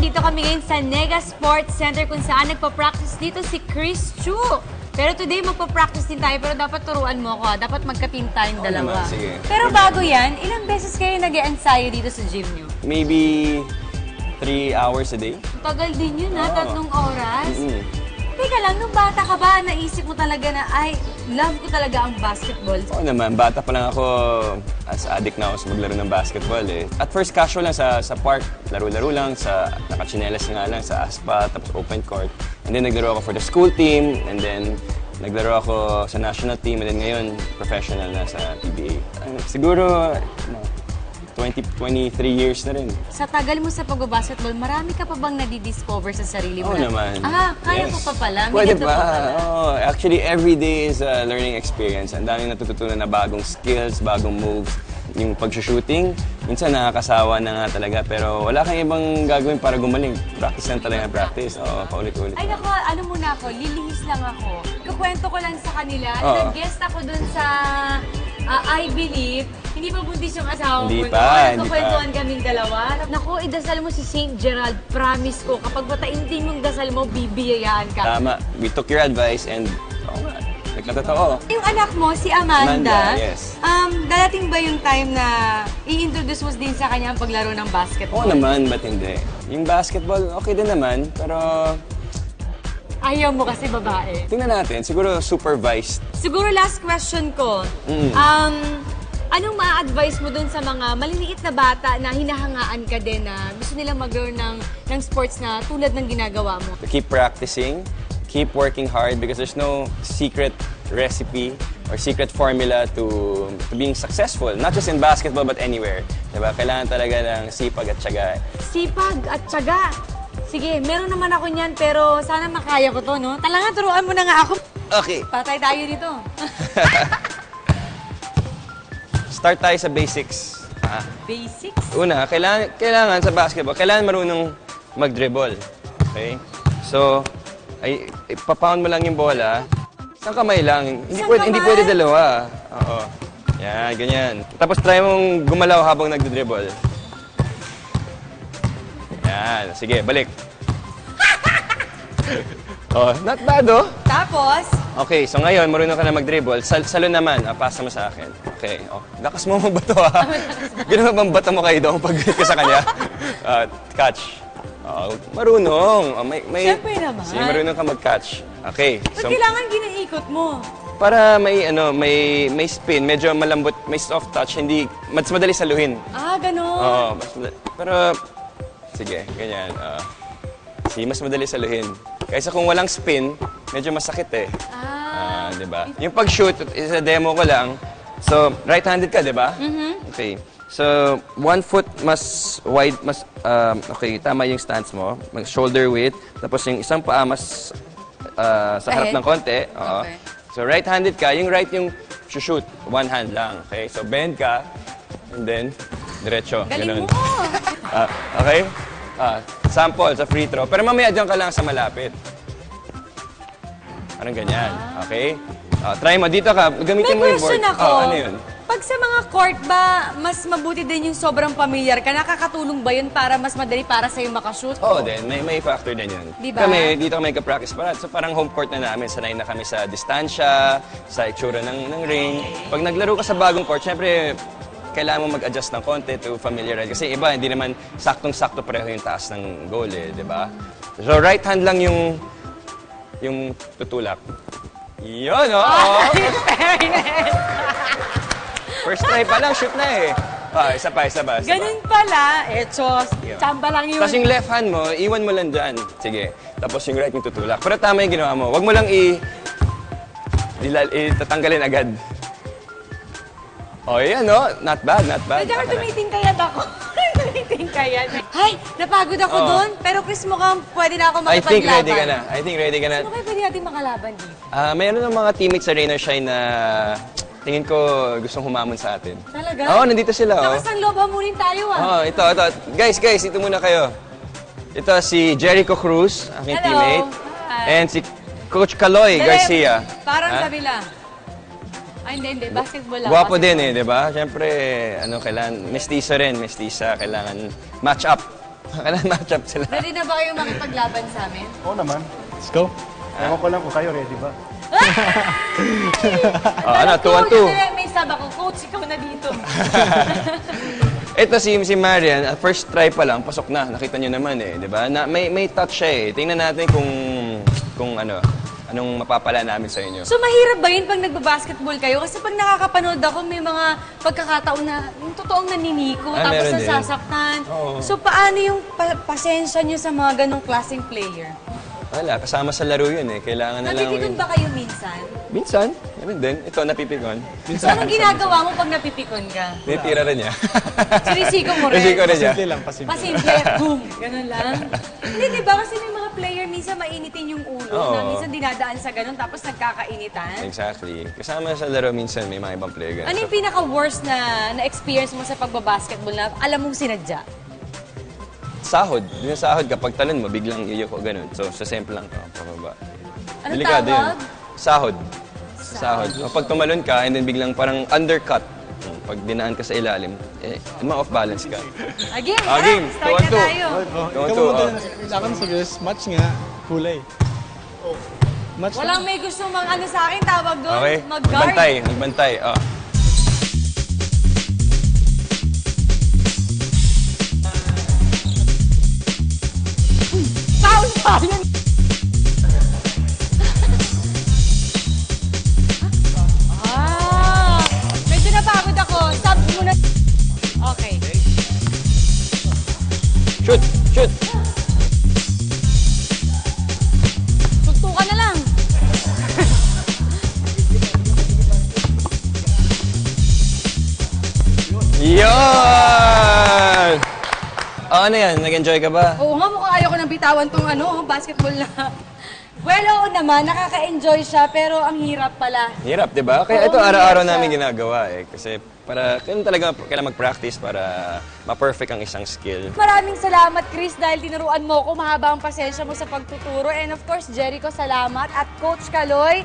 nandito kami ngayon sa Nega Sports Center kung saan nagpa-practice dito si Chris Chu. Pero today, magpa-practice din tayo, pero dapat turuan mo ako. Dapat magka-team tayong dalawa. Naman, sige. Pero bago yan, ilang beses kayo nag-e-ensayo dito sa gym nyo? Maybe 3 hours a day. Tagal din yun, ha? 3 oras? Teka lang, nung bata ka ba, naisip mo talaga na, ay, love ko talaga ang basketball? Oo naman, bata pa lang ako, as addict na ako sa maglaro ng basketball eh. At first, casual lang sa park, laro-laro lang, nakachinelas nga lang, sa asphalt, tapos open court. And then naglaro ako for the school team, and then naglaro ako sa national team, and then ngayon, professional na sa PBA. Siguro, 23 years na rin. Sa tagal mo sa pag-basketball, marami ka pa bang nadidiscover sa sarili mo? Oo naman. Kaya ko pa pala. Pwede pa. Oh, actually, every day is a learning experience. Ang daming natututunan na bagong skills, bagong moves. Yung pag-shooting, minsan nakakasawa na nga talaga, pero wala kang ibang gagawin para gumaling. Practice lang talaga, practice. Oo, paulit-ulit. Ay nako, ano muna ako, lilihis lang ako. Kukwento ko lang sa kanila. Oo. Nag-guest ako dun sa I Believe. Hindi pa buntis yung asawa Hindi ko. pa, hindi Nagkakwentuhan kaming dalawa. Naku, idasal mo si St. Gerald. Promise ko, kapag mataintin mong dasal mo, bibiyayaan ka. Tama. We took your advice and, nagkatotoo. Yung anak mo, si Amanda, yes. dadating ba yung time na i-introduce mo din sa kanya ang paglaro ng basketball? Oo naman, ba't hindi? Yung basketball, okay din naman, pero Ayaw mo kasi babae. tingnan natin, siguro supervised. Siguro last question ko. Anong ma-advise mo dun sa mga maliliit na bata na hinahangaan ka din na gusto nilang mag-learn ng sports na tulad ng ginagawa mo? To keep practicing, keep working hard because there's no secret recipe or secret formula to being successful. Not just in basketball but anywhere. Diba? Kailangan talaga ng sipag at tiyaga. Sipag at tiyaga. Sige, meron naman ako niyan pero sana makaya ko to, no? Talaga, turuan mo na nga ako. Okay. Patay tayo dito. Start tayo sa basics. Basics? Una, kailangan sa basketball, kailangan marunong mag-dribble. Okay? So, ipapound mo lang yung bola. Isang kamay lang. Hindi pwede dalawa. Oo. Yan, ganyan. Tapos try mong gumalaw habang nagdodribble. Yan. Sige, balik. Oh, not bad, oh. Tapos? Okay, so ngayon, marunong ka na mag-dribble. Salon naman, pasa mo sa akin. Okay, oh. Lakas mo magbato, ha? Gano'n bang bata mo kayo doon pag ka sa kanya? Catch. Marunong. Siyempre naman. Sige, marunong ka mag-catch. Okay. Ba't kailangan ginaikot mo? Para may spin, medyo malambot, may soft touch, hindi, mas madali saluhin. Ganon. Oo, mas madali. Pero, sige, ganyan. Sige, mas madali saluhin. Kaysa kung walang spin, medyo masakit eh. Di ba? Yung pag-shoot, isa demo ko lang. So, right-handed ka, di ba? Okay. So, 1 foot mas wide, okay, tama yung stance mo. Shoulder width. Tapos yung isang paa mas sa harap ng konti. Okay. So, right-handed ka. Yung right yung shoot. 1 hand lang. Okay? So, bend ka. And then, diretso. Galing Ganun. mo! Okay? Sample sa free throw. Pero mamaya dyan ka lang sa malapit. Parang ganyan. Okay? Try mo. Dito ka. Gamitin mo May yung board. question ako. Ano yun? Pag sa mga court ba, mas mabuti din yung sobrang pamilyar ka? Nakakatulong ba yun para mas madali para sa'yo makashoot? Oo din. May factor din yun. Diba? Dito kami ka-practice para. So parang home court na namin. Sanay na kami sa distansya, sa itsura ng ring. Pag naglaro ka sa bagong court, syempre, kailangan mo mag-adjust ng konti to familiarize. Kasi iba, hindi naman saktong-sakto pareho yung taas ng goal eh, di ba? So right hand lang yung tutulak. Yun, oh! First try pa lang, shoot na eh. Isa pa. Ganun pala. Chos, tsamba lang yun. Tapos yung left hand mo, iwan mo lang dyan. Sige. Tapos yung right yung tutulak. Pero tama yung ginawa mo. Huwag mo lang tatanggalin agad. Oh, yan, no? Not bad. Medyo tumitingkayat ako. Tumitingkayat. Ay, napagod ako doon. Pero Chris, mukhang pwede na ako makipaglaban. I think ready ka na. Ano kayo pwede natin makalaban dito? Mayroon ng mga teammates sa Rain or Shine na tingin ko gustong humamon sa atin. Talaga? Oo, nandito sila. Lakas ng loob, hamunin tayo Ito. Guys, ito muna kayo. Ito si Jericho Cruz, aking Hello. teammate. Hi. And si Coach Kaloy Garcia. Parang kabila. Ay, hindi. Basketball lang. Guwapo din eh, di ba? Siyempre, kailangan, mestizo rin, kailangan match up. Kailangan match-up sila. Ready na ba kayong makipaglaban sa amin? Oo naman. Let's go. Ewan ko lang kung kayo ready ba. Ano, Coach, 2-2. may sab ako, Coach, ikaw na dito. Ito si Marian, first try pa lang, pasok na. Nakita nyo naman eh, di ba? May touch siya eh. Tingnan natin kung anong mapapala namin sa inyo. So, mahirap ba yun pag nagbabasketball kayo? Kasi pag nakakapanood ako, may mga pagkakataon na yung totoong naniniko, tapos meron din. nasasaktan. Oo. So, paano yung pasensya nyo sa mga ganong klaseng player? Wala, kasama sa laro yun eh. Kailangan na lang... Napipikon ba kayo minsan? Minsan, meron din. Ito, napipikon. So, anong ginagawa mo pag napipikon ka? Tinitira rin niya. Sinisiko mo rin? Sinisiko rin niya. Simple lang, pasimple. Pasimple, boom, ganun lang. Hindi, di ba? Kasi may mga player minsan mainitin yung ulo Oo. na minsan dinadaan sa ganun tapos nagkakainitan. Exactly. Kasama sa laro minsan, may mga ibang player. Ano yung pinaka-worst na experience mo sa pagbabasketball na alam mong sinadya? Sahod. Yung sahod, kapag talon mo, biglang iyoko, ganun. So, sa simple lang, pababa. Ano Delikado tawag? Sahod. Sahod. Kapag tumalon ka, and then biglang parang undercut. Pag dinaan ka sa ilalim, off balance ka. Again, Game. start na 2-2. tayo. Ikaw Ikaw to, kailangan serious. Match nga. Kulay. Match Walang may gusto mang ano sa akin, tawag doon, Okay? mag-guard. Magbantay. Foul pa yun! Medyo napagod ako. Sub muna. Okay. Shoot! Suntukan na lang. Yan! Ano yan? Nag-enjoy ka ba? Oo nga, mukhang ayaw ko nang bitawan tong basketball na. Well, oo naman, nakaka-enjoy siya, pero ang hirap pala. Hirap, di ba? Kaya Oo, ito araw-araw hirap siya. namin ginagawa eh. Kasi kailangan mag-practice para ma-perfect ang isang skill. Maraming salamat, Chris, dahil tinuruan mo ko. Mahaba ang pasensya mo sa pagtuturo. And of course, Jericho, salamat. At Coach Kaloy,